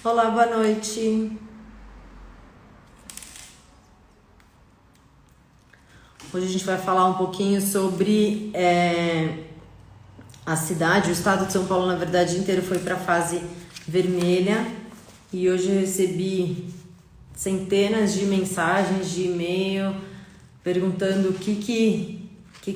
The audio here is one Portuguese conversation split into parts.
Olá, boa noite. Hoje a gente vai falar um pouquinho sobre a cidade, o estado de São Paulo, na verdade, inteiro foi para a fase vermelha e hoje eu recebi centenas de mensagens de e-mail perguntando o que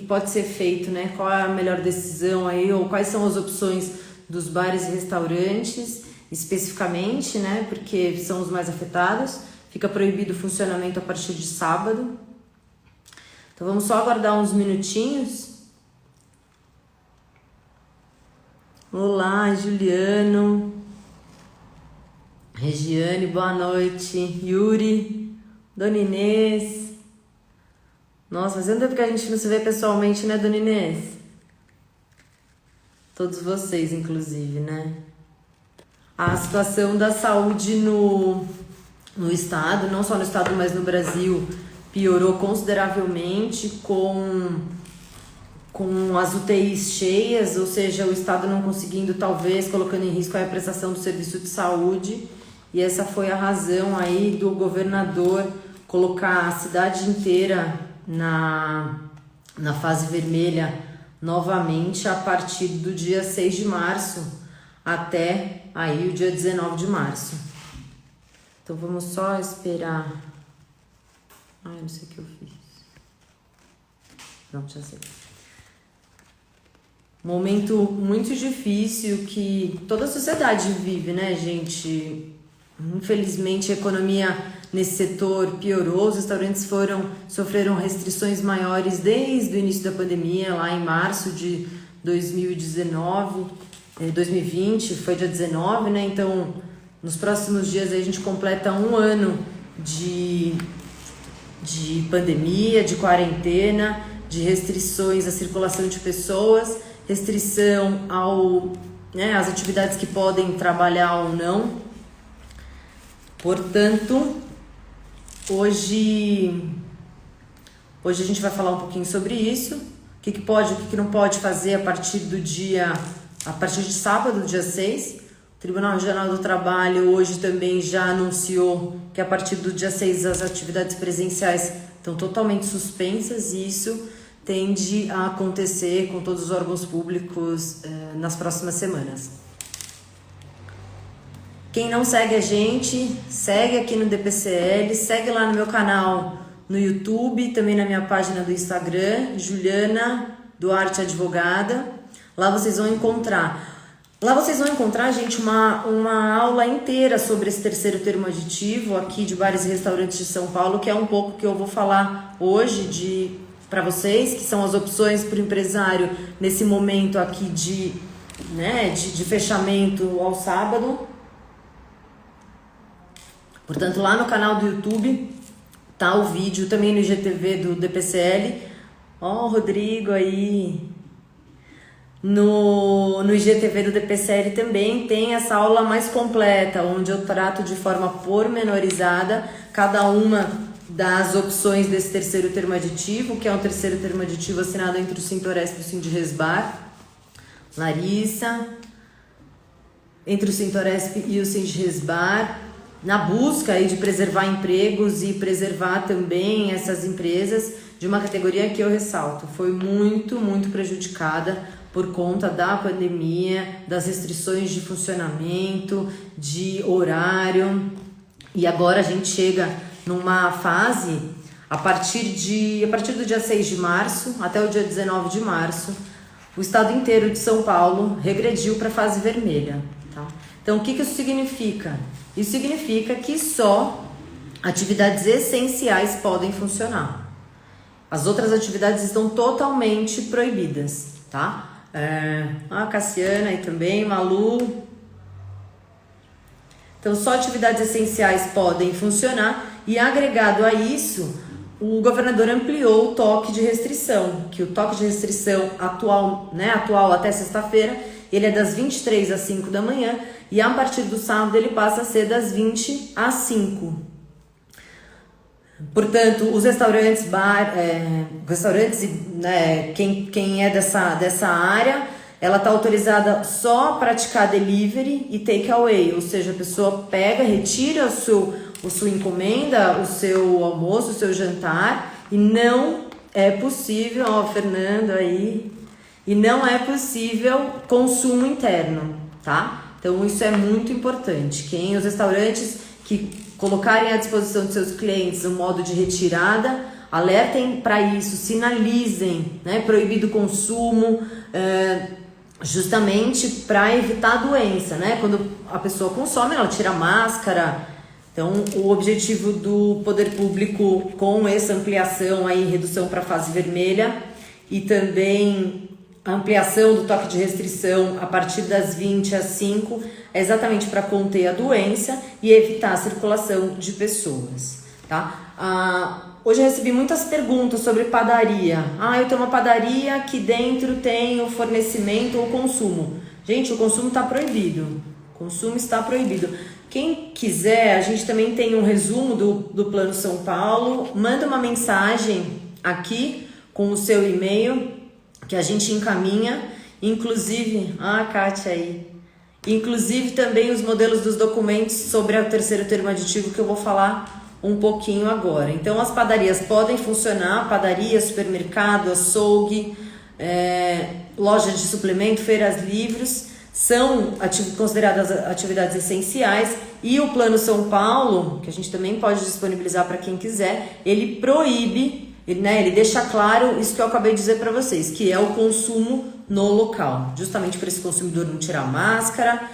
pode ser feito, né? Qual é a melhor decisão aí, ou quais são as opções dos bares e restaurantes, especificamente, né? Porque são os mais afetados. Fica proibido o funcionamento a partir de sábado. Então vamos só aguardar uns minutinhos. Olá, Juliano, Regiane, boa noite, Yuri, Dona Inês. Nossa, fazendo tempo que a gente não se vê pessoalmente, né, Dona Inês? Todos vocês, inclusive, né? A situação da saúde no estado, não só no estado, mas no Brasil, piorou consideravelmente com as UTIs cheias, ou seja, o estado não conseguindo, talvez, colocando em risco a prestação do serviço de saúde. E essa foi a razão aí do governador colocar a cidade inteira na fase vermelha novamente a partir do dia 6 de março até aí o dia 19 de março. Então vamos só esperar. Ai, não sei o que eu fiz. Pronto, já sei. Momento muito difícil que toda a sociedade vive, né, gente? Infelizmente, a economia nesse setor piorou. Os restaurantes sofreram restrições maiores desde o início da pandemia, lá em março de 2020, foi dia 19, né? Então, nos próximos dias aí a gente completa um ano de pandemia, de quarentena, de restrições à circulação de pessoas, restrição às atividades que podem trabalhar ou não. Portanto, hoje a gente vai falar um pouquinho sobre isso, o que pode, o que não pode fazer a partir de sábado, dia 6. O Tribunal Regional do Trabalho hoje também já anunciou que a partir do dia 6 as atividades presenciais estão totalmente suspensas e isso tende a acontecer com todos os órgãos públicos nas próximas semanas. Quem não segue a gente, segue aqui no DPCL, segue lá no meu canal no YouTube, também na minha página do Instagram, Juliana Duarte Advogada. Lá vocês vão encontrar, gente, uma aula inteira sobre esse terceiro termo aditivo aqui de bares e restaurantes de São Paulo, que é um pouco que eu vou falar hoje para vocês, que são as opções para o empresário nesse momento aqui de fechamento ao sábado. Portanto, lá no canal do YouTube tá o vídeo, também no IGTV do DPCL. Ó, o Rodrigo aí. No IGTV do DPCL também tem essa aula mais completa, onde eu trato de forma pormenorizada cada uma das opções desse terceiro termo aditivo, que é um terceiro termo aditivo assinado entre o Sintoresp e o Sindresbar. Larissa, entre o Sintoresp e o Sindresbar, na busca aí de preservar empregos e preservar também essas empresas de uma categoria que eu ressalto, foi muito, muito prejudicada por conta da pandemia, das restrições de funcionamento, de horário. E agora a gente chega numa fase, a partir do dia 6 de março até o dia 19 de março, o estado inteiro de São Paulo regrediu para a fase vermelha. Tá? Então, o que isso significa? Isso significa que só atividades essenciais podem funcionar. As outras atividades estão totalmente proibidas, tá? A Cassiana aí também, Malu. Então, só atividades essenciais podem funcionar e, agregado a isso, o governador ampliou o toque de restrição, que o toque de restrição atual até sexta-feira, ele é das 23 às 5 da manhã e a partir do sábado ele passa a ser das 20 às 5. Portanto, os restaurantes, quem é dessa área, ela está autorizada só a praticar delivery e takeaway, ou seja, a pessoa pega, retira a sua encomenda, o seu almoço, o seu jantar, e não é possível, ó, Fernando aí, e não é possível consumo interno, tá? Então isso é muito importante. Os restaurantes que colocarem à disposição de seus clientes um modo de retirada, alertem para isso, sinalizem, né, proibido o consumo, justamente para evitar a doença, né? Quando a pessoa consome, ela tira a máscara. Então, o objetivo do poder público com essa ampliação aí, redução para a fase vermelha e também a ampliação do toque de restrição a partir das 20 às 5 é exatamente para conter a doença e evitar a circulação de pessoas, tá? Hoje eu recebi muitas perguntas sobre padaria. Eu tenho uma padaria que dentro tem o fornecimento ou consumo. Gente, o consumo está proibido. O consumo está proibido. Quem quiser, a gente também tem um resumo do Plano São Paulo. Manda uma mensagem aqui com o seu e-mail que a gente encaminha. Inclusive, Kátia aí. Inclusive também os modelos dos documentos sobre o terceiro termo aditivo que eu vou falar um pouquinho agora. Então as padarias podem funcionar, padaria, supermercado, açougue, loja de suplemento, feiras livres, são consideradas atividades essenciais, e o Plano São Paulo, que a gente também pode disponibilizar para quem quiser, ele proíbe, ele deixa claro isso que eu acabei de dizer para vocês, que é o consumo no local, justamente para esse consumidor não tirar máscara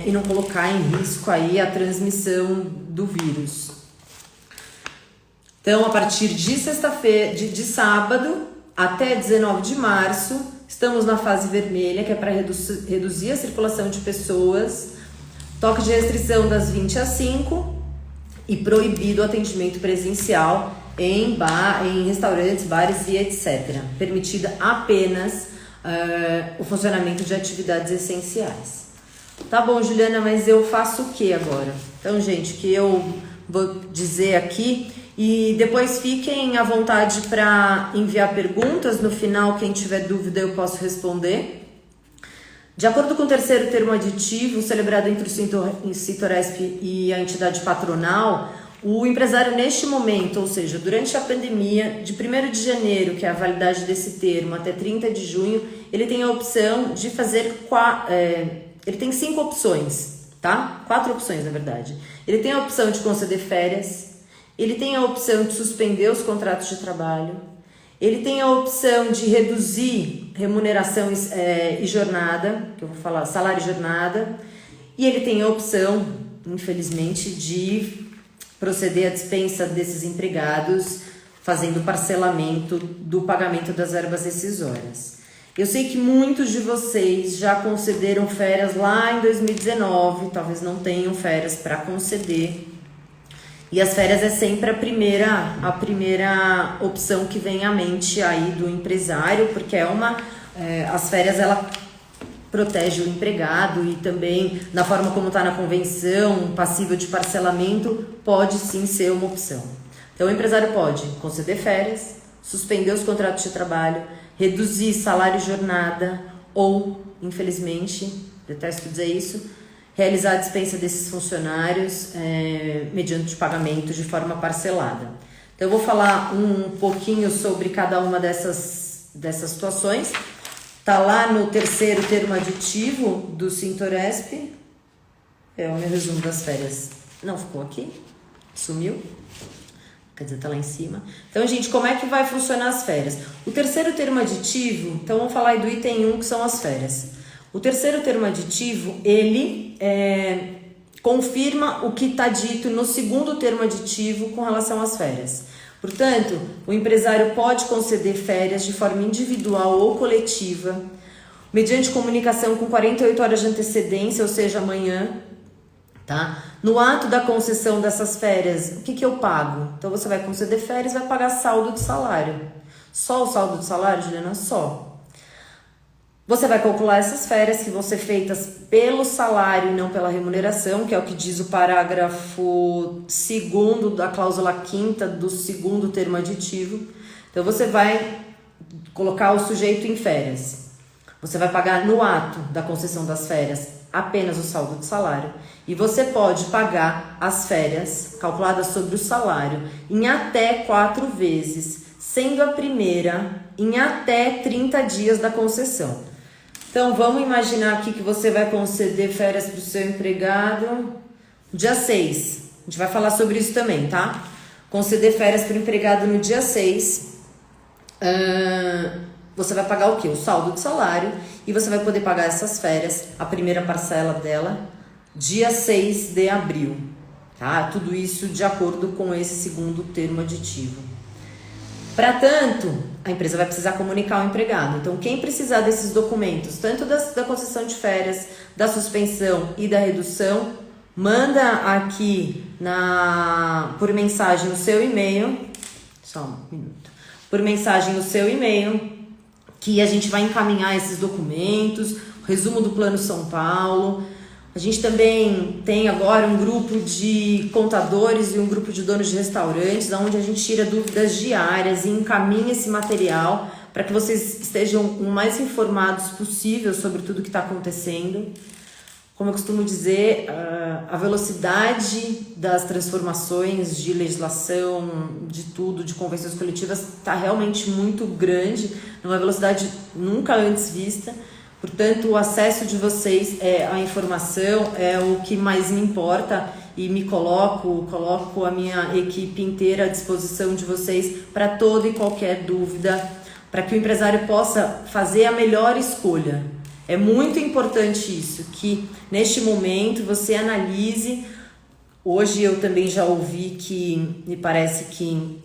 e não colocar em risco aí a transmissão do vírus. Então, a partir de sexta-feira, de sábado até 19 de março, estamos na fase vermelha, que é para reduzir a circulação de pessoas, toque de restrição das 20 às 5 e proibido o atendimento presencial em restaurantes, bares e etc. Permitida apenas o funcionamento de atividades essenciais. Tá bom, Juliana, mas eu faço o que agora? Então, gente, o que eu vou dizer aqui... E depois fiquem à vontade para enviar perguntas. No final, quem tiver dúvida, eu posso responder. De acordo com o terceiro termo aditivo, celebrado entre o Sintoresp e a entidade patronal, o empresário neste momento, ou seja, durante a pandemia, de 1º de janeiro, que é a validade desse termo, até 30 de junho, ele tem a opção de fazer... ele tem 5 opções, tá? 4 opções, na verdade. Ele tem a opção de conceder férias, ele tem a opção de suspender os contratos de trabalho, ele tem a opção de reduzir remuneração e jornada, que eu vou falar, salário e jornada, e ele tem a opção, infelizmente, de proceder à dispensa desses empregados, fazendo parcelamento do pagamento das verbas rescisórias. Eu sei que muitos de vocês já concederam férias lá em 2019, talvez não tenham férias para conceder. E as férias é sempre a primeira opção que vem à mente aí do empresário, porque as férias ela protege o empregado e também na forma como está na convenção, passível de parcelamento, pode sim ser uma opção. Então o empresário pode conceder férias, suspender os contratos de trabalho, reduzir salário e jornada ou, infelizmente, detesto dizer isso, realizar a dispensa desses funcionários mediante pagamento de forma parcelada. Então, eu vou falar um pouquinho sobre cada uma dessas situações. Está lá no terceiro termo aditivo do Sintoresp. É o meu resumo das férias. Não ficou aqui? Sumiu? Quer dizer, está lá em cima. Então, gente, como é que vai funcionar as férias? O terceiro termo aditivo, então vamos falar aí do item 1, que são as férias. O terceiro termo aditivo, ele confirma o que está dito no segundo termo aditivo com relação às férias. Portanto, o empresário pode conceder férias de forma individual ou coletiva, mediante comunicação com 48 horas de antecedência, ou seja, amanhã, tá? No ato da concessão dessas férias, o que eu pago? Então, você vai conceder férias e vai pagar saldo de salário. Só o saldo de salário, Juliana? Só. Você vai calcular essas férias que vão ser feitas pelo salário e não pela remuneração, que é o que diz o parágrafo 2º da cláusula 5ª do segundo termo aditivo. Então, você vai colocar o sujeito em férias. Você vai pagar no ato da concessão das férias apenas o saldo de salário e você pode pagar as férias calculadas sobre o salário em até 4 vezes, sendo a primeira em até 30 dias da concessão. Então, vamos imaginar aqui que você vai conceder férias para o seu empregado dia 6. A gente vai falar sobre isso também, tá? Conceder férias para o empregado no dia 6. Você vai pagar o quê? O saldo de salário e você vai poder pagar essas férias, a primeira parcela dela, dia 6 de abril, tá? Tudo isso de acordo com esse segundo termo aditivo. Para tanto, a empresa vai precisar comunicar ao empregado. Então, quem precisar desses documentos, tanto da concessão de férias, da suspensão e da redução, manda aqui por mensagem no seu e-mail, só um minuto, por mensagem no seu e-mail, que a gente vai encaminhar esses documentos, o resumo do Plano São Paulo. A gente também tem agora um grupo de contadores e um grupo de donos de restaurantes, onde a gente tira dúvidas diárias e encaminha esse material para que vocês estejam o mais informados possível sobre tudo que está acontecendo. Como eu costumo dizer, a velocidade das transformações de legislação, de tudo, de convenções coletivas, está realmente muito grande, numa velocidade nunca antes vista. Portanto, o acesso de vocês à informação é o que mais me importa e me coloco a minha equipe inteira à disposição de vocês para toda e qualquer dúvida, para que o empresário possa fazer a melhor escolha. É muito importante isso, que neste momento você analise. Hoje eu também já ouvi que me parece que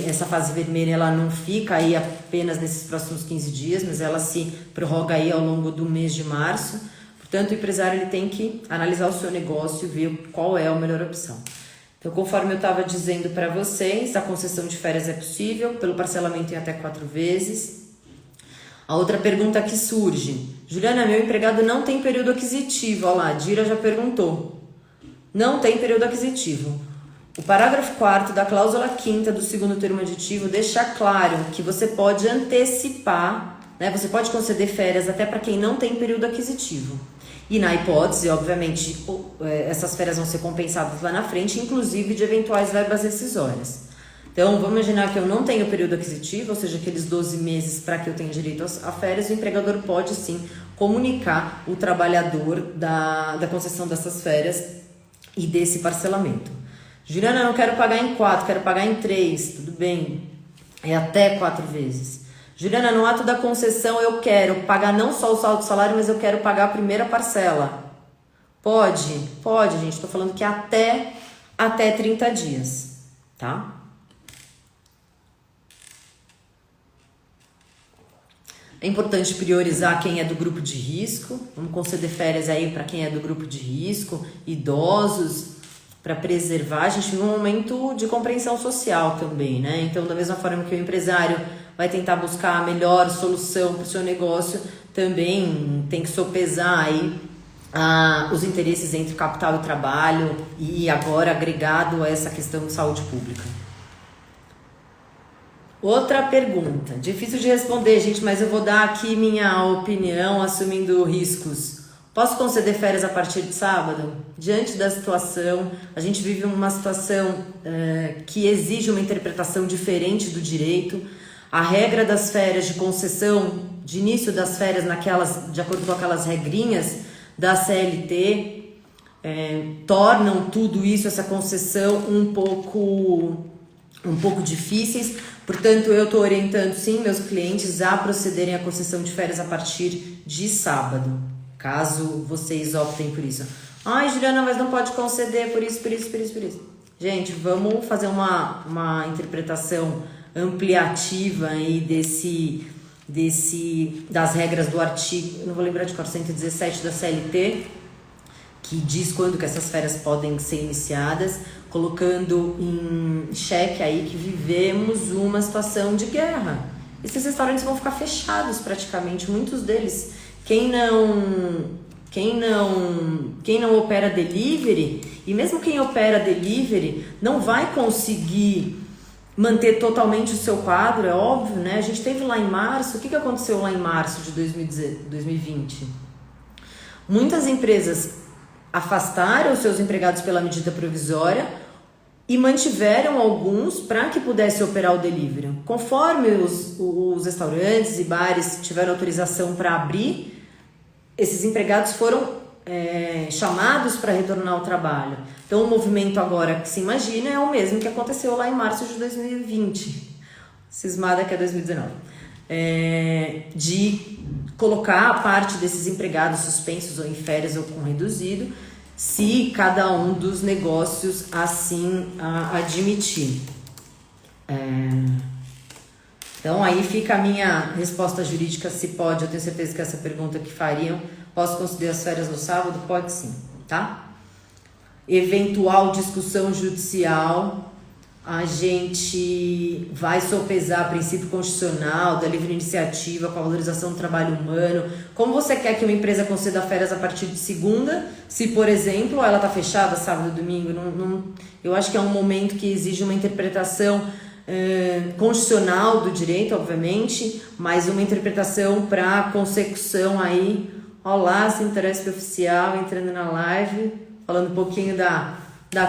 essa fase vermelha ela não fica aí apenas nesses próximos 15 dias, mas ela se prorroga aí ao longo do mês de março. Portanto, o empresário ele tem que analisar o seu negócio e ver qual é a melhor opção. Então, conforme eu estava dizendo para vocês, a concessão de férias é possível pelo parcelamento em até 4 vezes. A outra pergunta que surge: Juliana, meu empregado não tem período aquisitivo. Olha lá, Dira já perguntou. Não tem período aquisitivo. O parágrafo 4º da cláusula 5ª do segundo termo aditivo deixa claro que você pode antecipar, né? Você pode conceder férias até para quem não tem período aquisitivo. E na hipótese, obviamente, essas férias vão ser compensadas lá na frente, inclusive de eventuais verbas rescisórias. Então, vamos imaginar que eu não tenho período aquisitivo, ou seja, aqueles 12 meses para que eu tenha direito a férias, o empregador pode sim comunicar o trabalhador da concessão dessas férias e desse parcelamento. Juliana, eu não quero pagar em 4, quero pagar em 3, tudo bem, é até 4 vezes. Juliana, no ato da concessão eu quero pagar não só o saldo do salário, mas eu quero pagar a primeira parcela. Pode, gente, estou falando que até 30 dias, tá? É importante priorizar quem é do grupo de risco. Vamos conceder férias aí para quem é do grupo de risco, idosos, para preservar. A gente vive um momento de compreensão social também, né? Então, da mesma forma que o empresário vai tentar buscar a melhor solução para o seu negócio, também tem que sopesar aí os interesses entre capital e trabalho e agora agregado a essa questão de saúde pública. Outra pergunta, difícil de responder, gente, mas eu vou dar aqui minha opinião assumindo riscos. Posso conceder férias a partir de sábado? Diante da situação, a gente vive uma situação que exige uma interpretação diferente do direito. A regra das férias de concessão, de início das férias de acordo com aquelas regrinhas da CLT, tornam tudo isso, essa concessão, um pouco difíceis. Portanto, eu estou orientando sim meus clientes a procederem à concessão de férias a partir de sábado, caso vocês optem por isso. Ai, Juliana, mas não pode conceder por isso. Gente, vamos fazer uma interpretação ampliativa aí das regras do artigo, não vou lembrar de qual, 117 da CLT, que diz quando que essas férias podem ser iniciadas, colocando em xeque aí que vivemos uma situação de guerra. Esses restaurantes vão ficar fechados praticamente, muitos deles. Quem não opera delivery, e mesmo quem opera delivery, não vai conseguir manter totalmente o seu quadro, é óbvio, né? A gente teve lá em março, o que aconteceu lá em março de 2020? Muitas empresas afastaram os seus empregados pela medida provisória e mantiveram alguns para que pudesse operar o delivery. Conforme os restaurantes e bares tiveram autorização para abrir, esses empregados foram chamados para retornar ao trabalho. Então o movimento agora que se imagina é o mesmo que aconteceu lá em março de 2020, cismada que é 2019, de colocar a parte desses empregados suspensos ou em férias ou com reduzido, se cada um dos negócios assim admitir. Então aí fica a minha resposta jurídica, se pode. Eu tenho certeza que essa pergunta que fariam, posso conceder as férias no sábado? Pode sim, tá? Eventual discussão judicial, a gente vai sopesar princípio constitucional da livre iniciativa com a valorização do trabalho humano. Como você quer que uma empresa conceda férias a partir de segunda, se, por exemplo, ela está fechada sábado e domingo? Eu acho que é um momento que exige uma interpretação constitucional do direito, obviamente, mas uma interpretação para consecução aí. Olá, Sinteresp Oficial, entrando na live, falando um pouquinho da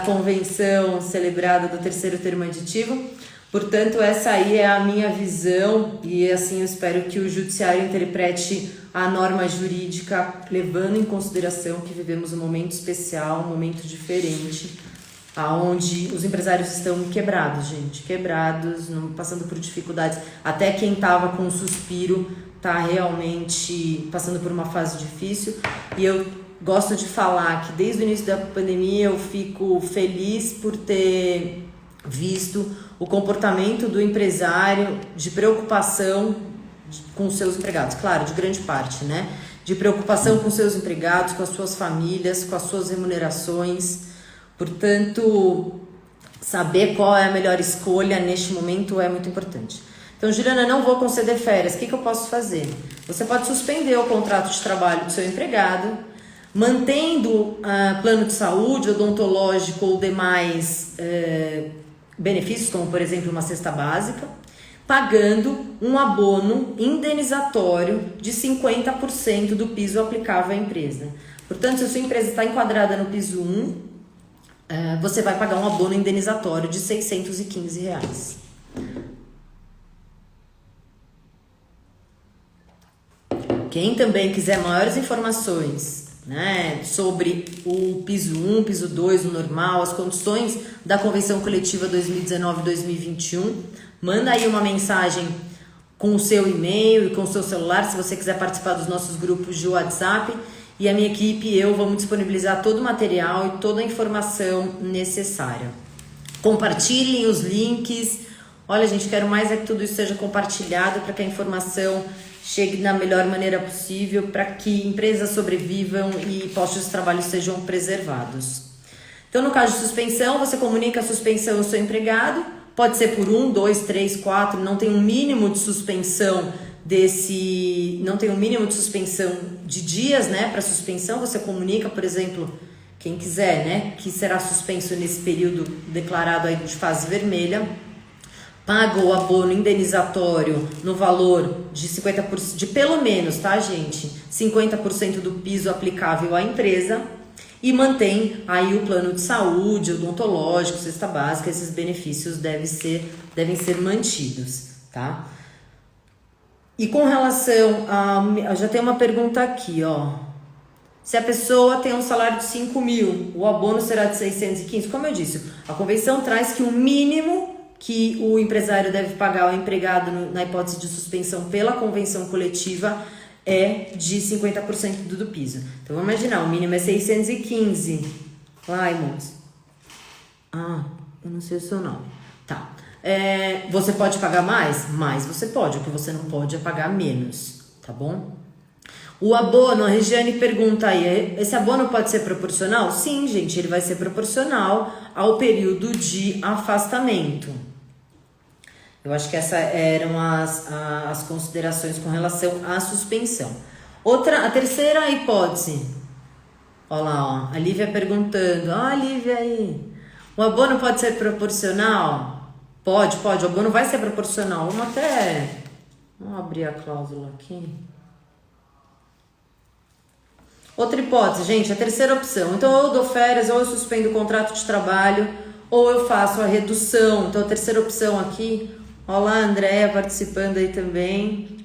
convenção celebrada do terceiro termo aditivo. Portanto, essa aí é a minha visão e assim eu espero que o judiciário interprete a norma jurídica, levando em consideração que vivemos um momento especial, um momento diferente, onde os empresários estão quebrados, gente, quebrados, passando por dificuldades. Até quem estava com um suspiro está realmente passando por uma fase difícil. E eu gosto de falar que desde o início da pandemia eu fico feliz por ter visto o comportamento do empresário de preocupação com os seus empregados, claro, de grande parte, né? De preocupação com seus empregados, com as suas famílias, com as suas remunerações. Portanto, saber qual é a melhor escolha neste momento é muito importante. Então, Juliana, não vou conceder férias, o que eu posso fazer? Você pode suspender o contrato de trabalho do seu empregado, mantendo plano de saúde, odontológico ou demais benefícios, como por exemplo uma cesta básica, pagando um abono indenizatório de 50% do piso aplicável à empresa. Portanto, se a sua empresa está enquadrada no piso 1, você vai pagar um abono indenizatório de R$ 615. Quem também quiser maiores informações, né, sobre o piso 1, piso 2, o normal, as condições da Convenção Coletiva 2019-2021, manda aí uma mensagem com o seu e-mail e com o seu celular, se você quiser participar dos nossos grupos de WhatsApp, e a minha equipe e eu vamos disponibilizar todo o material e toda a informação necessária. Compartilhem os links. Olha, gente, quero mais é que tudo isso seja compartilhado para que a informação chegue da melhor maneira possível, para que empresas sobrevivam e postos de trabalho sejam preservados. Então, no caso de suspensão, você comunica a suspensão ao seu empregado, pode ser por 1, 2, 3, 4, não tem um mínimo de suspensão não tem um mínimo de suspensão de dias, né, para suspensão. Você comunica, por exemplo, quem quiser, né, que será suspenso nesse período declarado aí de fase vermelha, paga o abono indenizatório no valor de 50%, de pelo menos, tá, gente, 50% do piso aplicável à empresa, e mantém aí o plano de saúde, odontológico, cesta básica. Esses benefícios devem ser mantidos, tá? E com relação a... Já tem uma pergunta aqui, ó. Se a pessoa tem um salário de 5 mil, o abono será de 615? Como eu disse, a convenção traz que o mínimo que o empresário deve pagar ao empregado na hipótese de suspensão pela convenção coletiva é de 50% do piso. Então, vamos imaginar, o mínimo é 615. Laimons. Eu não sei o seu nome. Tá. Você pode pagar mais? Mais você pode. O que você não pode é pagar menos, tá bom? O abono, a Regiane pergunta aí, esse abono pode ser proporcional? Sim, gente, ele vai ser proporcional ao período de afastamento. Eu acho que essas eram as considerações com relação à suspensão. A terceira hipótese. Olha lá, ó, a Lívia perguntando. Lívia aí. O abono pode ser proporcional? Pode, o abono vai ser proporcional. Vamos abrir a cláusula aqui. Outra hipótese, gente, a terceira opção. Então, ou eu dou férias, ou eu suspendo o contrato de trabalho, ou eu faço a redução. Então, a terceira opção aqui, olá, a Andréia participando aí também.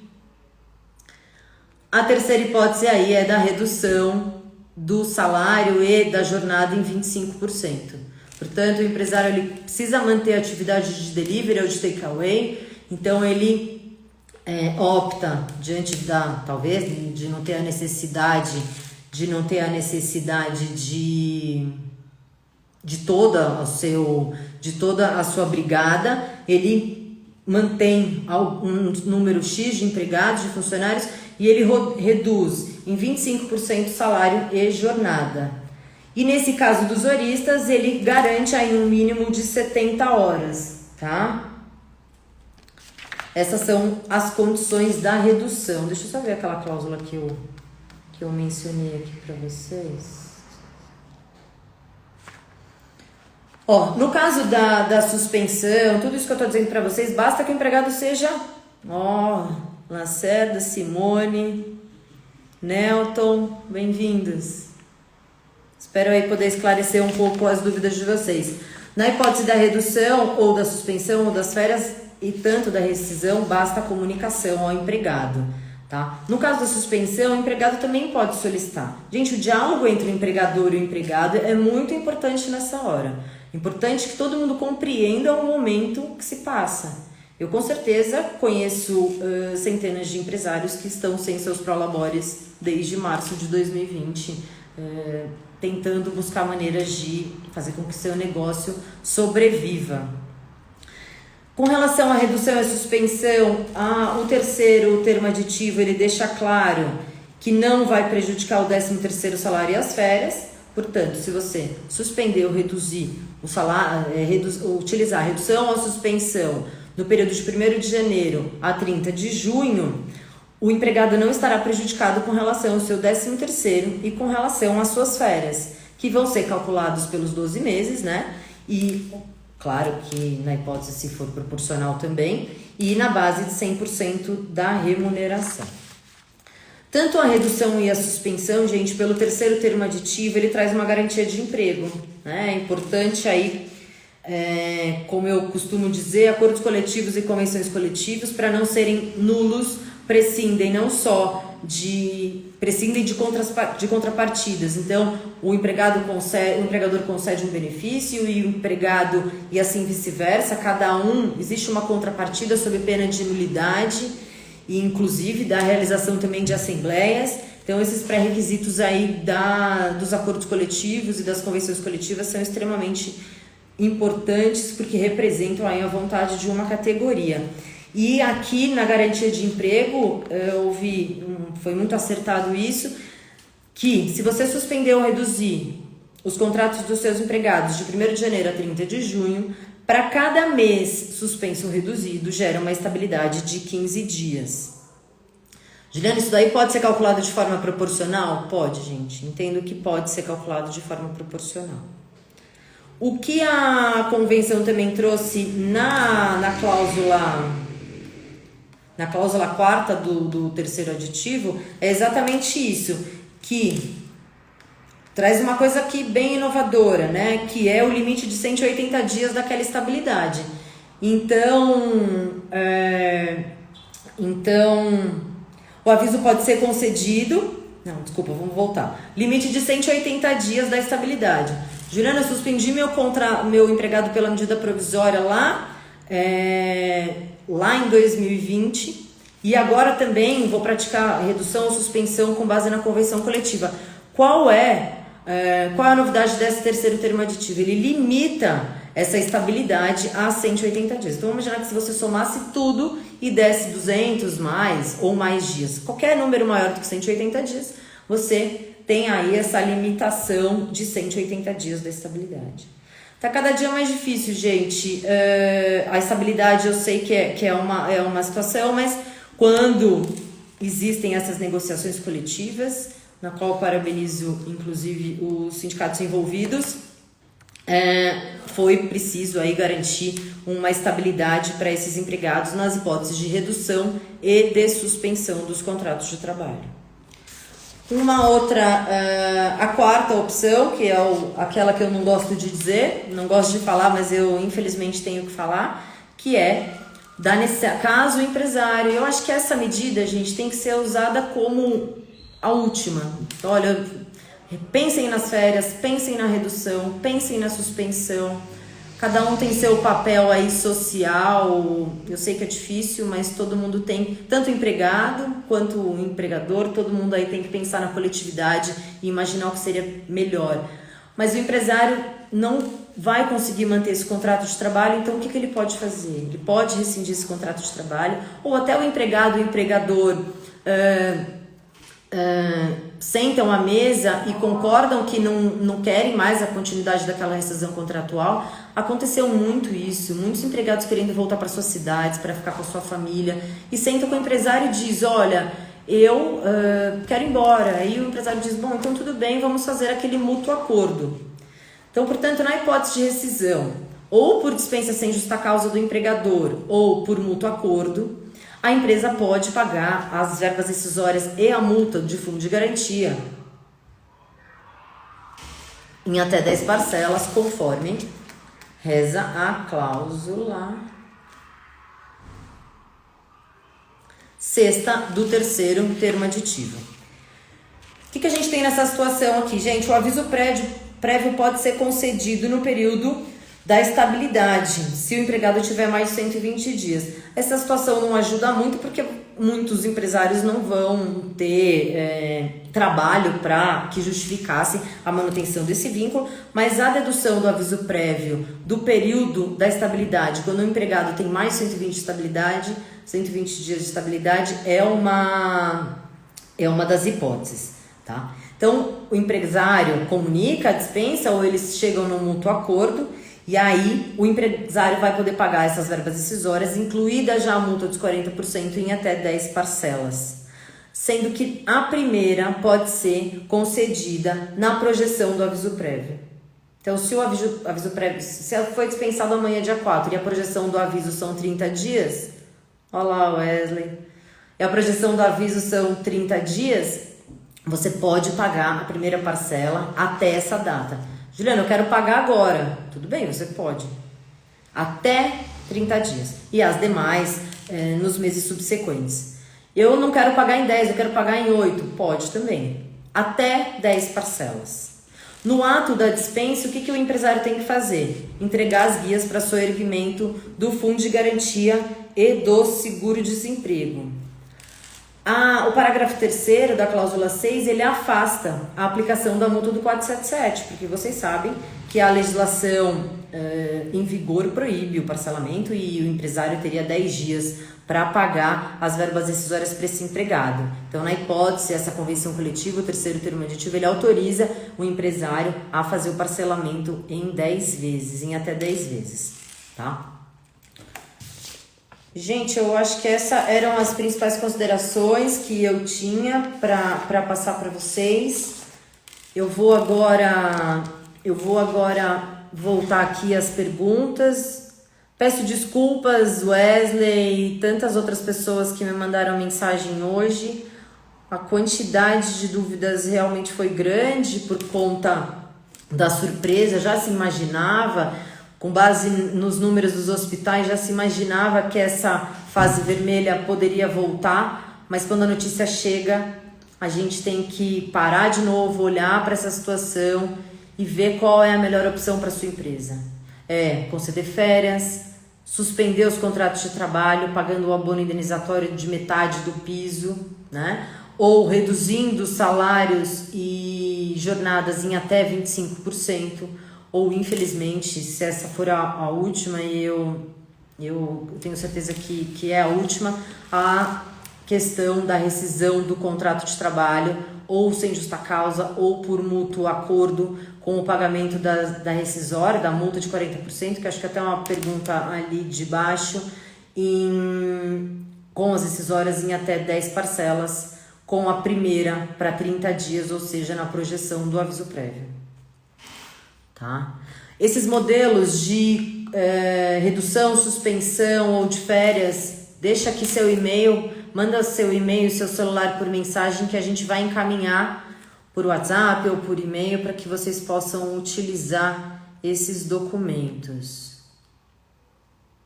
A terceira hipótese aí é da redução do salário e da jornada em 25%. Portanto, o empresário ele precisa manter a atividade de delivery ou de takeaway, então ele opta diante talvez de não ter a necessidade de toda a sua brigada, ele mantém um número X de empregados, de funcionários, e ele reduz em 25% salário e jornada. E nesse caso dos horistas, ele garante aí um mínimo de 70 horas, tá? Essas são as condições da redução. Deixa eu só ver aquela cláusula que eu mencionei aqui para vocês. Ó, no caso da suspensão, tudo isso que eu tô dizendo para vocês, basta que o empregado seja, Lacerda, Simone, Nelton, bem-vindos. Espero aí poder esclarecer um pouco as dúvidas de vocês. Na hipótese da redução, ou da suspensão, ou das férias, e tanto da rescisão, basta a comunicação ao empregado, tá? No caso da suspensão, o empregado também pode solicitar. Gente, o diálogo entre o empregador e o empregado é muito importante nessa hora. Importante que todo mundo compreenda o momento que se passa. Eu, com certeza, conheço centenas de empresários que estão sem seus prolabores desde março de 2020, tentando buscar maneiras de fazer com que seu negócio sobreviva. Com relação à redução e à suspensão, o terceiro termo aditivo, ele deixa claro que não vai prejudicar o 13º salário e as férias. Portanto, se você suspender ou reduzir o salário, utilizar a redução ou a suspensão no período de 1º de janeiro a 30 de junho, o empregado não estará prejudicado com relação ao seu 13º e com relação às suas férias, que vão ser calculados pelos 12 meses, né? E, claro que na hipótese se for proporcional também, e na base de 100% da remuneração. Tanto a redução e a suspensão, gente, pelo terceiro termo aditivo, ele traz uma garantia de emprego, né? É importante aí, como eu costumo dizer, acordos coletivos e convenções coletivas, para não serem nulos, prescindem de contrapartidas. Então, o empregador concede um benefício e o empregado, e assim vice-versa, existe uma contrapartida sob pena de nulidade e inclusive da realização também de assembleias. Então, esses pré-requisitos aí dos acordos coletivos e das convenções coletivas são extremamente importantes porque representam aí a vontade de uma categoria. E aqui na garantia de emprego, foi muito acertado isso, que se você suspender ou reduzir os contratos dos seus empregados de 1º de janeiro a 30 de junho, para cada mês suspenso ou reduzido, gera uma estabilidade de 15 dias. Juliana, isso daí pode ser calculado de forma proporcional? Pode, gente. Entendo que pode ser calculado de forma proporcional. O que a convenção também trouxe na cláusula 4ª do terceiro aditivo é exatamente isso, que traz uma coisa aqui bem inovadora, né? Que é o limite de 180 dias daquela estabilidade. Então, o aviso pode ser concedido. Não, desculpa, vamos voltar. Limite de 180 dias da estabilidade. Juliana, eu suspendi meu empregado pela medida provisória lá em 2020 e agora também vou praticar redução ou suspensão com base na convenção coletiva. Qual é a novidade desse terceiro termo aditivo? Ele limita essa estabilidade a 180 dias. Então, vamos imaginar que se você somasse tudo e desse 200 mais ou mais dias, qualquer número maior do que 180 dias, você tem aí essa limitação de 180 dias da estabilidade. Tá cada dia mais difícil, gente. A estabilidade eu sei que é uma situação, mas quando existem essas negociações coletivas, na qual eu parabenizo, inclusive, os sindicatos envolvidos, foi preciso aí garantir uma estabilidade para esses empregados nas hipóteses de redução e de suspensão dos contratos de trabalho. Uma outra, a quarta opção, que é aquela que eu não gosto de dizer, não gosto de falar, mas eu infelizmente tenho que falar, que é caso o empresário, eu acho que essa medida, gente, tem que ser usada como a última. Então, olha, pensem nas férias, pensem na redução, pensem na suspensão. Cada um tem seu papel aí social, eu sei que é difícil, mas todo mundo tem, tanto o empregado quanto o empregador, todo mundo aí tem que pensar na coletividade e imaginar o que seria melhor. Mas o empresário não vai conseguir manter esse contrato de trabalho, então o que ele pode fazer? Ele pode rescindir esse contrato de trabalho, ou até o empregado e o empregador sentam à mesa e concordam que não querem mais a continuidade daquela rescisão contratual. Aconteceu muito isso, muitos empregados querendo voltar para suas cidades, para ficar com a sua família, e sentam com o empresário e diz, olha, eu quero ir embora. Aí o empresário diz, bom, então tudo bem, vamos fazer aquele mútuo acordo. Então, portanto, na hipótese de rescisão, ou por dispensa sem justa causa do empregador, ou por mútuo acordo, a empresa pode pagar as verbas rescisórias e a multa de fundo de garantia em até 10 parcelas, conforme reza a cláusula sexta do terceiro termo aditivo. O que a gente tem nessa situação aqui, gente? O aviso prévio pode ser concedido no período da estabilidade, se o empregado tiver mais de 120 dias. Essa situação não ajuda muito porque muitos empresários não vão ter trabalho para que justificasse a manutenção desse vínculo, mas a dedução do aviso prévio do período da estabilidade, quando o empregado tem mais de 120 dias de estabilidade, é uma das hipóteses, tá? Então, o empresário comunica a dispensa ou eles chegam num mútuo acordo. E aí, o empresário vai poder pagar essas verbas rescisórias, incluída já a multa dos 40% em até 10 parcelas. Sendo que a primeira pode ser concedida na projeção do aviso prévio. Então, se o aviso prévio, se foi dispensado amanhã, dia 4, e a projeção do aviso são 30 dias, olha lá, Wesley, e a projeção do aviso são 30 dias, você pode pagar a primeira parcela até essa data. Juliana, eu quero pagar agora. Tudo bem, você pode. Até 30 dias. E as demais nos meses subsequentes. Eu não quero pagar em 10, eu quero pagar em 8. Pode também. Até 10 parcelas. No ato da dispensa, o que o empresário tem que fazer? Entregar as guias para soerguimento do fundo de garantia e do seguro-desemprego. O parágrafo 3º da cláusula 6, ele afasta a aplicação da multa do 477, porque vocês sabem que a legislação em vigor proíbe o parcelamento e o empresário teria 10 dias para pagar as verbas rescisórias para esse empregado. Então, na hipótese, essa convenção coletiva, o terceiro termo aditivo, ele autoriza o empresário a fazer o parcelamento em 10 vezes, em até 10 vezes, tá? Gente, eu acho que essas eram as principais considerações que eu tinha para passar para vocês. Eu vou agora voltar aqui às perguntas. Peço desculpas, Wesley e tantas outras pessoas que me mandaram mensagem hoje. A quantidade de dúvidas realmente foi grande por conta da surpresa, já se imaginava. Com base nos números dos hospitais, já se imaginava que essa fase vermelha poderia voltar, mas quando a notícia chega, a gente tem que parar de novo, olhar para essa situação e ver qual é a melhor opção para a sua empresa. Conceder férias, suspender os contratos de trabalho, pagando o abono indenizatório de metade do piso, né? Ou reduzindo salários e jornadas em até 25%. Ou, infelizmente, se essa for a última, e eu tenho certeza que é a última, a questão da rescisão do contrato de trabalho, ou sem justa causa, ou por mútuo acordo, com o pagamento da rescisória, da multa de 40%, que acho que até é uma pergunta ali de baixo, com as rescisórias em até 10 parcelas, com a primeira para 30 dias, ou seja, na projeção do aviso prévio. tá? Esses modelos de redução, suspensão ou de férias, deixa aqui seu e-mail, manda seu e-mail, seu celular por mensagem que a gente vai encaminhar por WhatsApp ou por e-mail para que vocês possam utilizar esses documentos.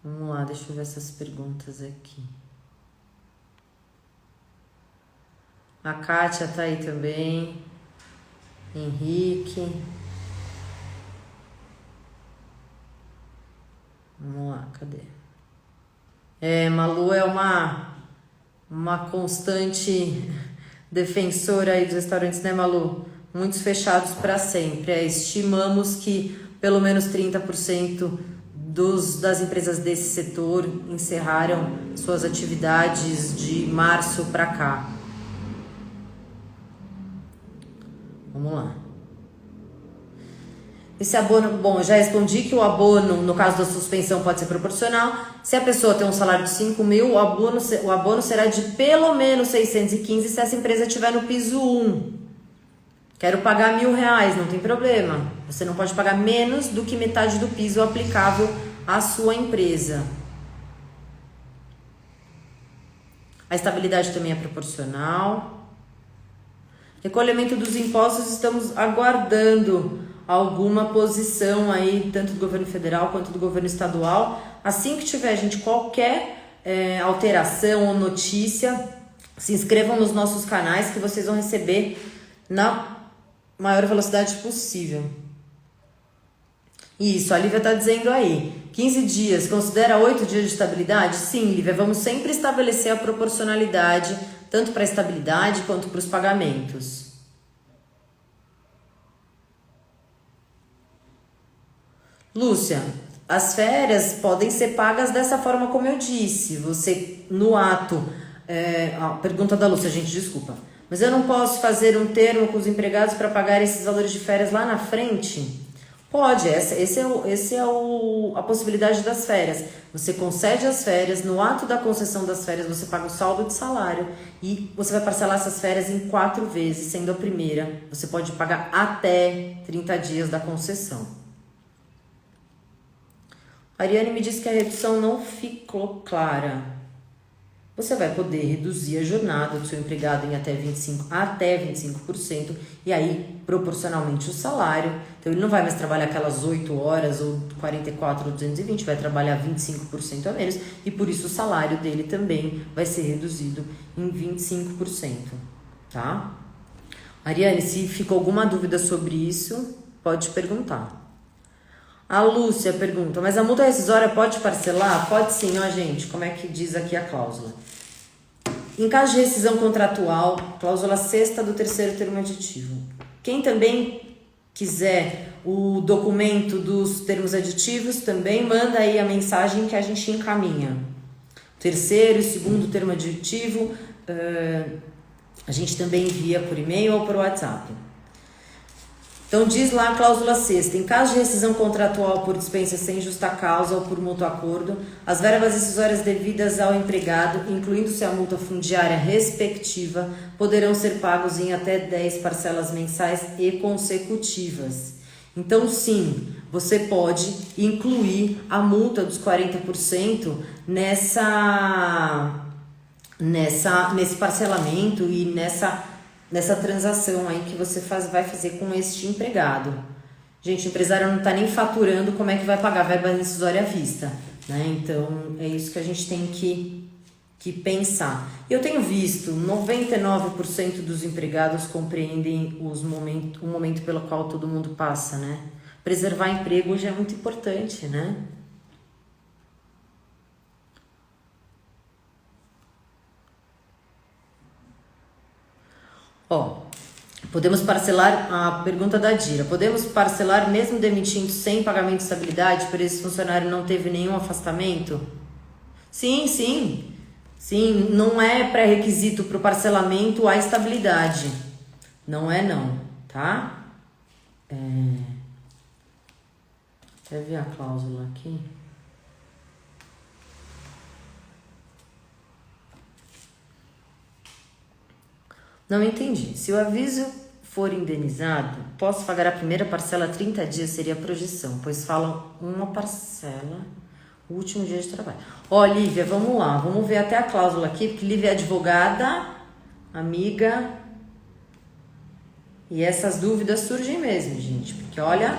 Vamos lá, deixa eu ver essas perguntas aqui. A Kátia tá aí também. Henrique. Vamos lá, cadê? Malu é uma constante defensora aí dos restaurantes, né, Malu? Muitos fechados para sempre. Estimamos que pelo menos 30% das empresas desse setor encerraram suas atividades de março para cá. Vamos lá. Esse abono, bom, eu já respondi que o abono, no caso da suspensão, pode ser proporcional. Se a pessoa tem um salário de 5 mil, o abono será de pelo menos 615 se essa empresa estiver no piso 1. Quero pagar R$1.000, não tem problema. Você não pode pagar menos do que metade do piso aplicável à sua empresa. A estabilidade também é proporcional. Recolhimento dos impostos, estamos aguardando alguma posição aí, tanto do governo federal quanto do governo estadual. Assim que tiver, gente, qualquer alteração ou notícia, se inscrevam nos nossos canais que vocês vão receber na maior velocidade possível. Isso, a Lívia está dizendo aí, 15 dias, considera 8 dias de estabilidade? Sim, Lívia, vamos sempre estabelecer a proporcionalidade, tanto para a estabilidade quanto para os pagamentos. Lúcia, as férias podem ser pagas dessa forma como eu disse. Você, no ato... pergunta da Lúcia, gente, desculpa. Mas eu não posso fazer um termo com os empregados para pagar esses valores de férias lá na frente? Pode, esse é a possibilidade das férias. Você concede as férias, no ato da concessão das férias você paga o saldo de salário e você vai parcelar essas férias em 4 vezes, sendo a primeira. Você pode pagar até 30 dias da concessão. A Ariane me disse que a redução não ficou clara. Você vai poder reduzir a jornada do seu empregado em até 25% e aí proporcionalmente o salário. Então ele não vai mais trabalhar aquelas 8 horas ou 44 ou 220, vai trabalhar 25% a menos e por isso o salário dele também vai ser reduzido em 25%, tá? Ariane, se ficou alguma dúvida sobre isso, pode perguntar. A Lúcia pergunta, mas a multa rescisória pode parcelar? Pode sim, ó gente, como é que diz aqui a cláusula? Em caso de rescisão contratual, cláusula 6ª do 3º termo aditivo. Quem também quiser o documento dos termos aditivos, também manda aí a mensagem que a gente encaminha. 3º e 2º termo aditivo, a gente também envia por e-mail ou por WhatsApp. Então diz lá a cláusula 6ª, em caso de rescisão contratual por dispensa sem justa causa ou por mútuo acordo, as verbas rescisórias devidas ao empregado, incluindo-se a multa fundiária respectiva, poderão ser pagos em até 10 parcelas mensais e consecutivas. Então sim, você pode incluir a multa dos 40% nesse parcelamento e nessa transação aí que você vai fazer com este empregado. Gente, o empresário não está nem faturando, como é que vai pagar a verba rescisória à vista, né? Então, é isso que a gente tem que pensar. Eu tenho visto, 99% dos empregados compreendem o momento pelo qual todo mundo passa, né? Preservar emprego hoje é muito importante, né? Podemos parcelar, a pergunta da Dira, podemos parcelar mesmo demitindo sem pagamento de estabilidade, por esse funcionário não teve nenhum afastamento? Sim, não é pré-requisito para o parcelamento a estabilidade, não, tá? Quer ver a cláusula aqui? Não entendi. Se o aviso for indenizado, posso pagar a primeira parcela 30 dias, seria a projeção, pois falam uma parcela, o último dia de trabalho. Ó, Lívia, vamos lá, vamos ver até a cláusula aqui, porque Lívia é advogada, amiga, e essas dúvidas surgem mesmo, gente, porque olha,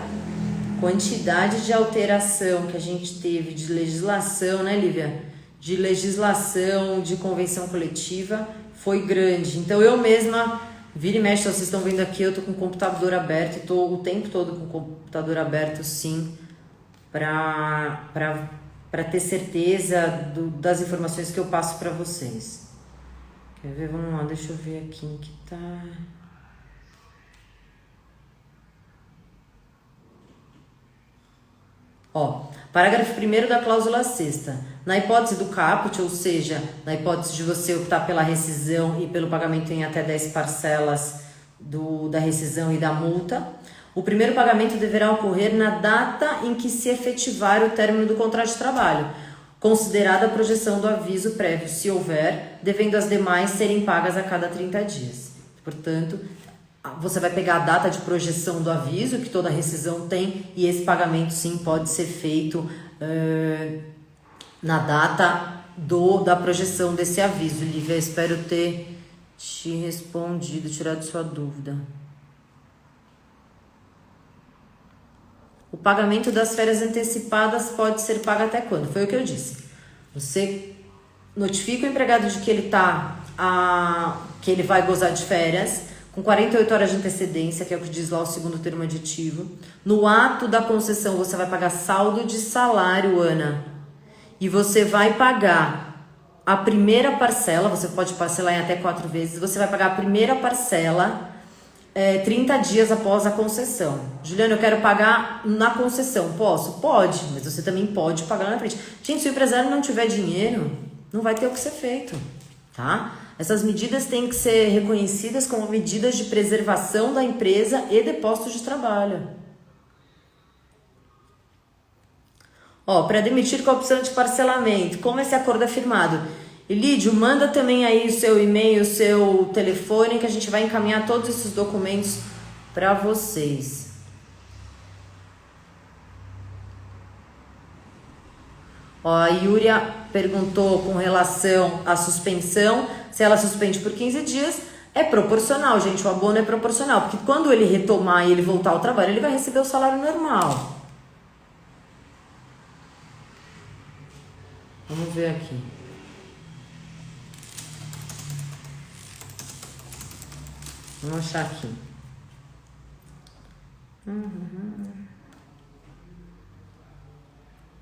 quantidade de alteração que a gente teve de legislação, né, Lívia? De legislação, de convenção coletiva, foi grande. Então eu mesma, vira e mexe, vocês estão vendo aqui, eu tô com o computador aberto, e tô o tempo todo com o computador aberto, sim, para ter certeza das informações que eu passo para vocês. Quer ver? Vamos lá, deixa eu ver aqui em que tá... Ó, parágrafo 1º da cláusula 6ª. Na hipótese do caput, ou seja, na hipótese de você optar pela rescisão e pelo pagamento em até 10 parcelas da rescisão e da multa, o primeiro pagamento deverá ocorrer na data em que se efetivar o término do contrato de trabalho, considerada a projeção do aviso prévio, se houver, devendo as demais serem pagas a cada 30 dias. Portanto, você vai pegar a data de projeção do aviso, que toda rescisão tem, e esse pagamento sim pode ser feito na data da projeção desse aviso. Lívia, espero ter te respondido, tirado sua dúvida. O pagamento das férias antecipadas pode ser pago até quando? Foi o que eu disse. Você notifica o empregado de que ele vai gozar de férias com 48 horas de antecedência, que é o que diz lá o segundo termo aditivo. No ato da concessão, você vai pagar saldo de salário, Ana. E você vai pagar a primeira parcela, você pode parcelar em até 4 vezes, você vai pagar a primeira parcela 30 dias após a concessão. Juliana, eu quero pagar na concessão. Posso? Pode, mas você também pode pagar lá na frente. Gente, se o empresário não tiver dinheiro, não vai ter o que ser feito, tá? Essas medidas têm que ser reconhecidas como medidas de preservação da empresa e de postos de trabalho. Ó, para demitir com a opção de parcelamento, como esse acordo é firmado? Elídio, manda também aí o seu e-mail, o seu telefone, que a gente vai encaminhar todos esses documentos para vocês. Ó, a Yúria perguntou com relação à suspensão, se ela suspende por 15 dias, é proporcional, gente, o abono é proporcional, porque quando ele retomar e ele voltar ao trabalho, ele vai receber o salário normal. Vamos ver aqui. Vamos achar aqui.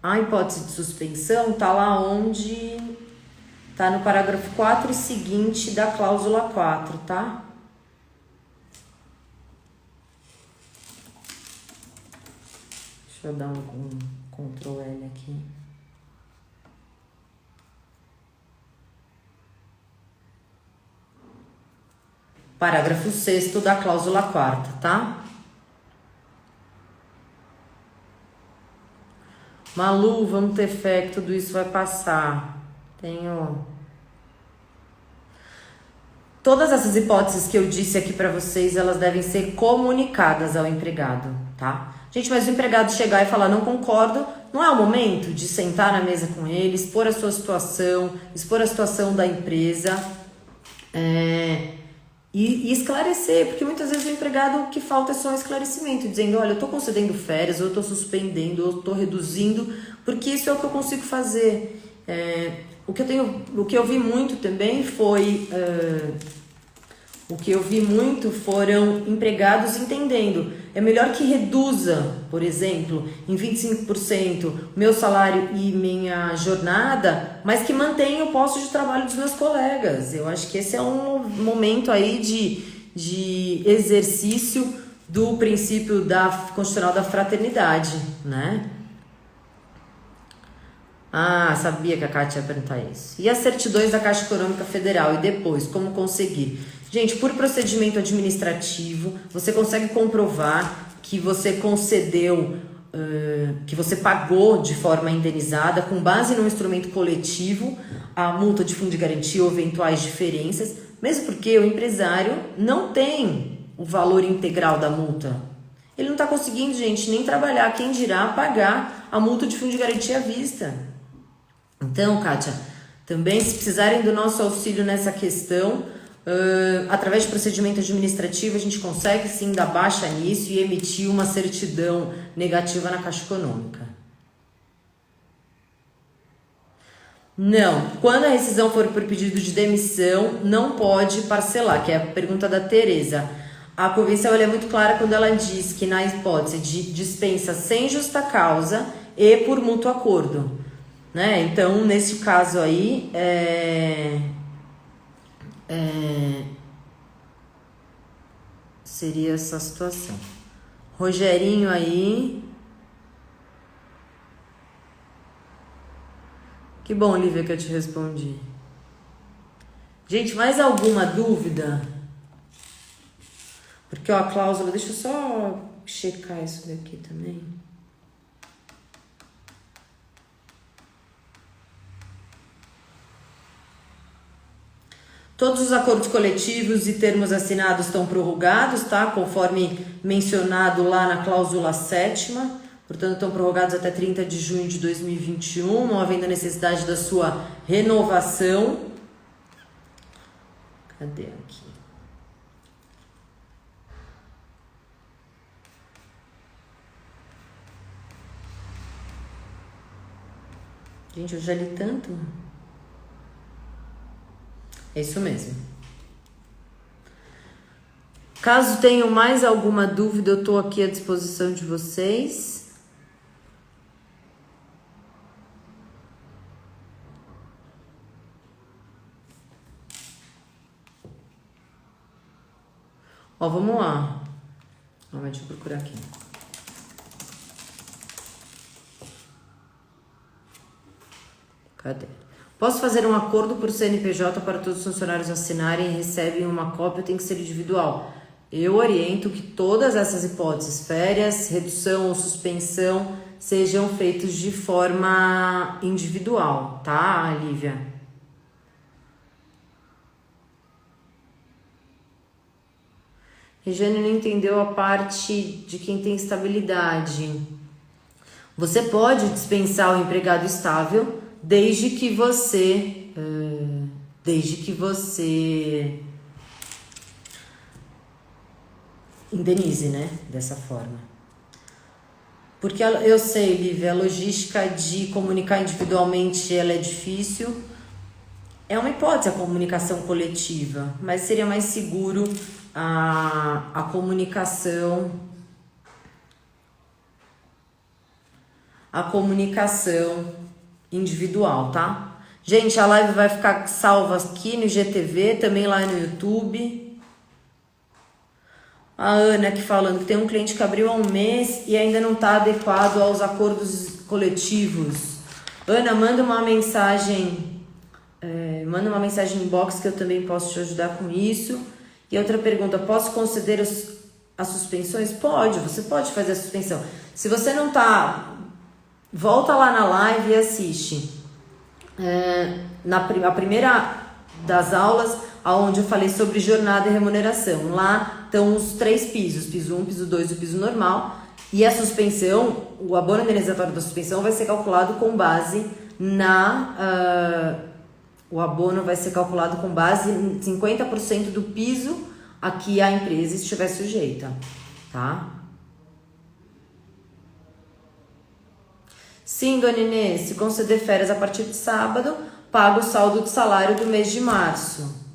A hipótese de suspensão está lá onde... Está no parágrafo 4 e seguinte da cláusula 4, tá? Deixa eu dar um Ctrl L aqui. Parágrafo 6º da cláusula 4ª, tá? Malu, vamos ter fé que tudo isso vai passar. Todas essas hipóteses que eu disse aqui pra vocês, elas devem ser comunicadas ao empregado, tá? Gente, mas o empregado chegar e falar, não concordo, não é o momento de sentar na mesa com ele, expor a sua situação, expor a situação da empresa, e esclarecer, porque muitas vezes o empregado, o que falta é só um esclarecimento, dizendo, olha, eu tô concedendo férias, ou eu tô suspendendo, ou eu tô reduzindo, porque isso é o que eu consigo fazer. O que eu vi muito também foi... O que eu vi muito foram empregados entendendo. É melhor que reduza, por exemplo, em 25% meu salário e minha jornada, mas que mantenha o posto de trabalho dos meus colegas. Eu acho que esse é um momento aí de exercício do princípio constitucional da fraternidade, né? Ah, sabia que a Kátia ia perguntar isso. E as certidões da Caixa Econômica Federal? E depois, como conseguir? Gente, por procedimento administrativo, você consegue comprovar que você concedeu, que você pagou de forma indenizada, com base no instrumento coletivo, a multa de fundo de garantia ou eventuais diferenças, mesmo porque o empresário não tem o valor integral da multa. Ele não está conseguindo, gente, nem trabalhar, quem dirá pagar a multa de fundo de garantia à vista. Então, Kátia, também se precisarem do nosso auxílio nessa questão, através de procedimento administrativo, a gente consegue sim dar baixa nisso e emitir uma certidão negativa na Caixa Econômica. Não, quando a rescisão for por pedido de demissão, não pode parcelar, que é a pergunta da Tereza. A convenção ela é muito clara quando ela diz que na hipótese de dispensa sem justa causa e por mútuo acordo, né? Então, nesse caso aí, seria essa situação. Rogerinho aí. Que bom, Lívia, que eu te respondi. Gente, mais alguma dúvida? Porque, ó, a cláusula... Deixa eu só checar isso daqui também. Todos os acordos coletivos e termos assinados estão prorrogados, tá? Conforme mencionado lá na cláusula 7ª. Portanto, estão prorrogados até 30 de junho de 2021, não havendo necessidade da sua renovação. Cadê aqui? Gente, eu já li tanto. É isso mesmo. Caso tenham mais alguma dúvida, eu estou aqui à disposição de vocês. Ó, vamos lá. Deixa eu procurar aqui. Cadê? Posso fazer um acordo por CNPJ para todos os funcionários assinarem e recebem uma cópia ou tem que ser individual? Eu oriento que todas essas hipóteses, férias, redução ou suspensão, sejam feitos de forma individual, tá, Lívia? Regiane não entendeu a parte de quem tem estabilidade. Você pode dispensar o empregado estável desde que você indenize, né? Dessa forma. Porque eu sei, Lívia, a logística de comunicar individualmente ela é difícil. É uma hipótese a comunicação coletiva, mas seria mais seguro a comunicação individual, tá? Gente, a live vai ficar salva aqui no IGTV, também lá no YouTube. A Ana aqui falando que tem um cliente que abriu há um mês e ainda não está adequado aos acordos coletivos. Ana, manda uma mensagem inbox que eu também posso te ajudar com isso. E outra pergunta, posso conceder as suspensões? Pode, você pode fazer a suspensão. Se você não tá, volta lá na live e assiste. A primeira das aulas, onde eu falei sobre jornada e remuneração. Lá estão os 3 pisos, piso 1, piso 2 e o piso normal. E a suspensão, o abono indenizatório da suspensão vai ser calculado com base o abono vai ser calculado com base em 50% do piso a que a empresa estiver sujeita, tá? Sim, dona Inês, se conceder férias a partir de sábado, paga o saldo de salário do mês de março.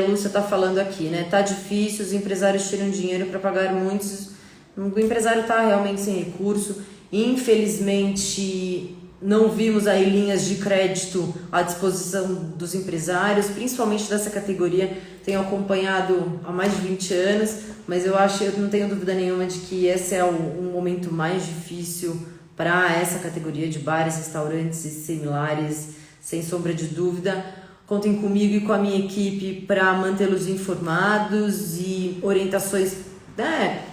Lúcia tá falando aqui, né? Tá difícil, os empresários tiram dinheiro para pagar muitos. O empresário tá realmente sem recurso. Infelizmente, não vimos aí linhas de crédito à disposição dos empresários, principalmente dessa categoria. Tenho acompanhado há mais de 20 anos, mas eu não tenho dúvida nenhuma de que esse é um momento mais difícil para essa categoria de bares, restaurantes e similares, sem sombra de dúvida. Contem comigo e com a minha equipe para mantê-los informados e orientações, né,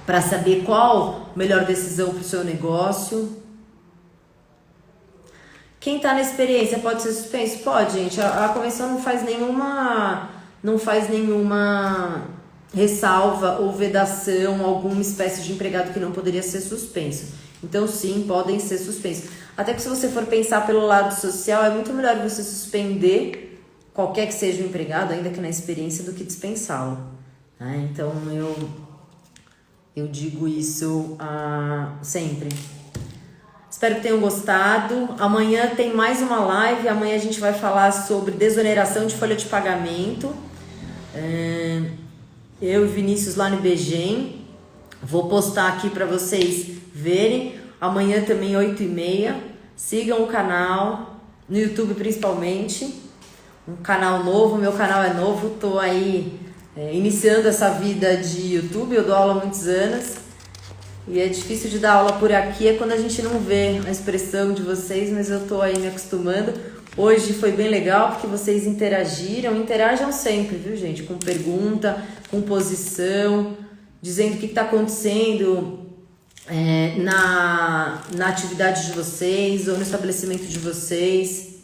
para saber qual a melhor decisão para o seu negócio. Quem está na experiência pode ser suspenso? Pode, gente. A convenção não faz nenhuma ressalva ou vedação a alguma espécie de empregado que não poderia ser suspenso. Então, sim, podem ser suspensos. Até que se você for pensar pelo lado social, é muito melhor você suspender qualquer que seja o empregado, ainda que na experiência, do que dispensá-lo. Né? Então, eu digo isso sempre. Espero que tenham gostado. Amanhã tem mais uma live. Amanhã a gente vai falar sobre desoneração de folha de pagamento. Eu e Vinícius lá no IBGEM. Vou postar aqui para vocês verem. Amanhã também 8h30. Sigam o canal, no YouTube principalmente. Um canal novo, meu canal é novo. Tô aí iniciando essa vida de YouTube. Eu dou aula há muitos anos. E é difícil de dar aula por aqui, é quando a gente não vê a expressão de vocês, mas eu tô aí me acostumando. Hoje foi bem legal porque vocês interagiram, interajam sempre, viu, gente? Com pergunta, com posição, dizendo o que está acontecendo na atividade de vocês ou no estabelecimento de vocês.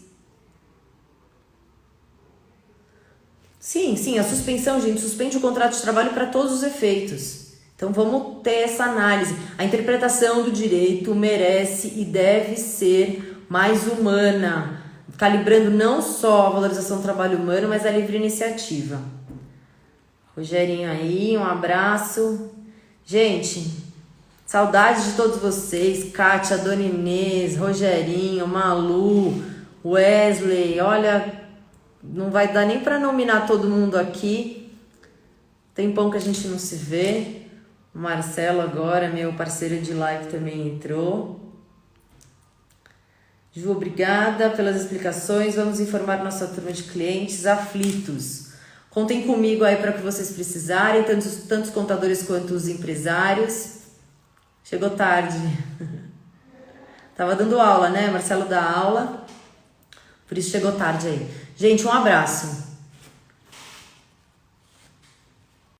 Sim, a suspensão, gente, suspende o contrato de trabalho para todos os efeitos. Então vamos ter essa análise. A interpretação do direito merece e deve ser mais humana, calibrando não só a valorização do trabalho humano, mas a livre iniciativa. Rogerinho aí, um abraço. Gente, saudades de todos vocês, Kátia, Dona Inês, Rogerinho, Malu, Wesley, olha, não vai dar nem para nominar todo mundo aqui. Tempão que a gente não se vê. O Marcelo agora, meu parceiro de live, também entrou. Ju, obrigada pelas explicações. Vamos informar nossa turma de clientes aflitos. Contem comigo aí para o que vocês precisarem, tanto os contadores quanto os empresários. Chegou tarde. Tava dando aula, né? Marcelo dá aula. Por isso chegou tarde aí. Gente, um abraço.